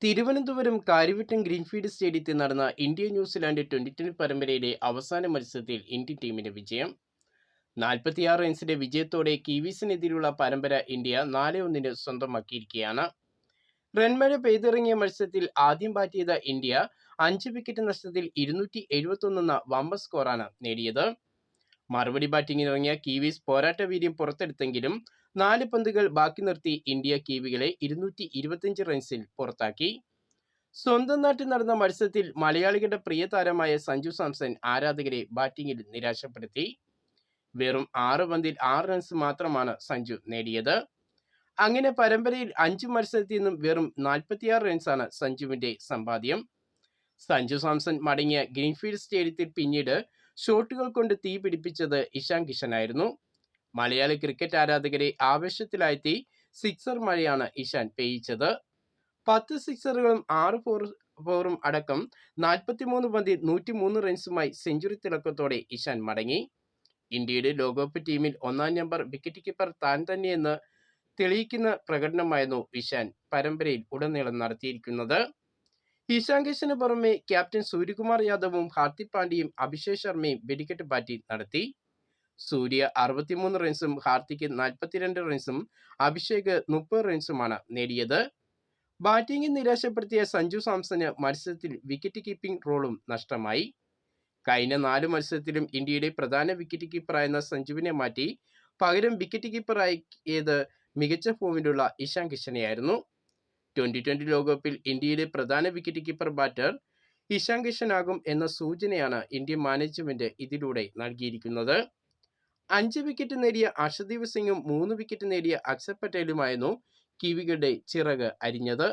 Thiruvananthapuram Karyavattom greenfield സ്റ്റേഡിയത്തിൽ നടന്ന India New Zealand twenty പരമ്പരയിലെ അവസാന മത്സരത്തിൽ ഇന്ത്യൻ ടീമിന് വിജയം. 46 റൺസിന്റെ വിജയത്തോടെ കിവീസിനെതിരെയുള്ള പരമ്പര ഇന്ത്യ 4-1 സ്വന്തമാക്കിയിരിക്കുകയാണ്. റൺമഴ പെയ്തിറങ്ങിയ മത്സരത്തിൽ ആദ്യം ബാറ്റ് ചെയ്ത ഇന്ത്യ 5 വിക്കറ്റ് നഷ്ടത്തിൽ 271 എന്ന വമ്പൻ സ്കോറാണ് നേടിയത്. മറുപടി ബാറ്റിംഗിനിറങ്ങിയ കിവീസ് പോരാട്ട വീര്യം പുറത്തെടുത്തെങ്കിലും 4 പന്തുകൾ ബാക്കി നിർത്തി ഇന്ത്യ കിവികളെ 225 റൺസിൽ പുറത്താക്കി. സ്വന്തം നാട്ടിൽ നടന്ന മത്സരത്തിൽ മലയാളികളുടെ പ്രിയ താരമായ സഞ്ജു സാംസൺ ആരാധകരെ ബാറ്റിംഗിൽ നിരാശപ്പെടുത്തി. വെറും 6 പന്തിൽ 6 റൺസ് മാത്രമാണ് സഞ്ജു നേടിയത്. അങ്ങനെ പരമ്പരയിൽ 5 മത്സരത്തിൽ നിന്നും വെറും 46 റൺസാണ് സഞ്ജുവിന്റെ സമ്പാദ്യം. സഞ്ജു സാംസൺ മടങ്ങിയ ഗ്രീൻഫീൽഡ് സ്റ്റേഡിയത്തിൽ പിന്നീട് ഷോട്ടുകൾ കൊണ്ട് തീ പിടിപ്പിച്ചത് ഇഷാൻ കിഷനായിരുന്നു. മലയാളി ക്രിക്കറ്റ് ആരാധകരെ ആവേശത്തിലാഴ്ത്തി സിക്സർ മഴയാണ് ഇഷാൻ പെയ്യിച്ചത്. 10 സിക്സറുകളും 6 ഫോറും അടക്കം 43 പന്തിൽ 103 റൺസുമായി സെഞ്ചുറി തിളക്കത്തോടെ ഇഷാൻ മടങ്ങി. ഇന്ത്യയുടെ ലോകകപ്പ് ടീമിൽ 1-ാം നമ്പർ വിക്കറ്റ് കീപ്പർ താൻ തന്നെയെന്ന് തെളിയിക്കുന്ന പ്രകടനമായിരുന്നു ഇഷാൻ പരമ്പരയിൽ ഉടനീളം നടത്തിയിരിക്കുന്നത്. ഇഷാൻ കിഷന് പുറമെ ക്യാപ്റ്റൻ സൂര്യകുമാർ യാദവും ഹാർദിക് പാണ്ഡ്യയും അഭിഷേക് ശർമ്മയും വെടിക്കെട്ട് ബാറ്റിംഗ് നടത്തി. സൂര്യ 63 റൺസും ഹാർദിക് 42 റൺസും അഭിഷേക് 30 റൺസുമാണ് നേടിയത്. ബാറ്റിംഗിൽ നിരാശപ്പെടുത്തിയ സഞ്ജു സാംസന് മത്സരത്തിൽ വിക്കറ്റ് കീപ്പിംഗ് റോളും നഷ്ടമായി. കഴിഞ്ഞ 4 മത്സരത്തിലും ഇന്ത്യയുടെ പ്രധാന വിക്കറ്റ് കീപ്പറായിരുന്ന സഞ്ജുവിനെ മാറ്റി പകരം വിക്കറ്റ് കീപ്പറായത് മികച്ച ഫോമിലുള്ള ഇഷാൻ കിഷനെയായിരുന്നു. 2020 ലോകകപ്പിൽ ഇന്ത്യയുടെ പ്രധാന വിക്കറ്റ് കീപ്പർ ബാറ്റർ ഇഷാൻ കിഷനാകും എന്ന സൂചനയാണ് ഇന്ത്യൻ മാനേജ്മെന്റ് ഇതിലൂടെ നൽകിയിരിക്കുന്നത്. 5 വിക്കറ്റ് നേടിയ അർഷദീപ് സിംഗും 3 വിക്കറ്റ് നേടിയ അക്ഷർ പട്ടേലുമായിരുന്നു കിവികളുടെ ചിറക് അരിഞ്ഞത്.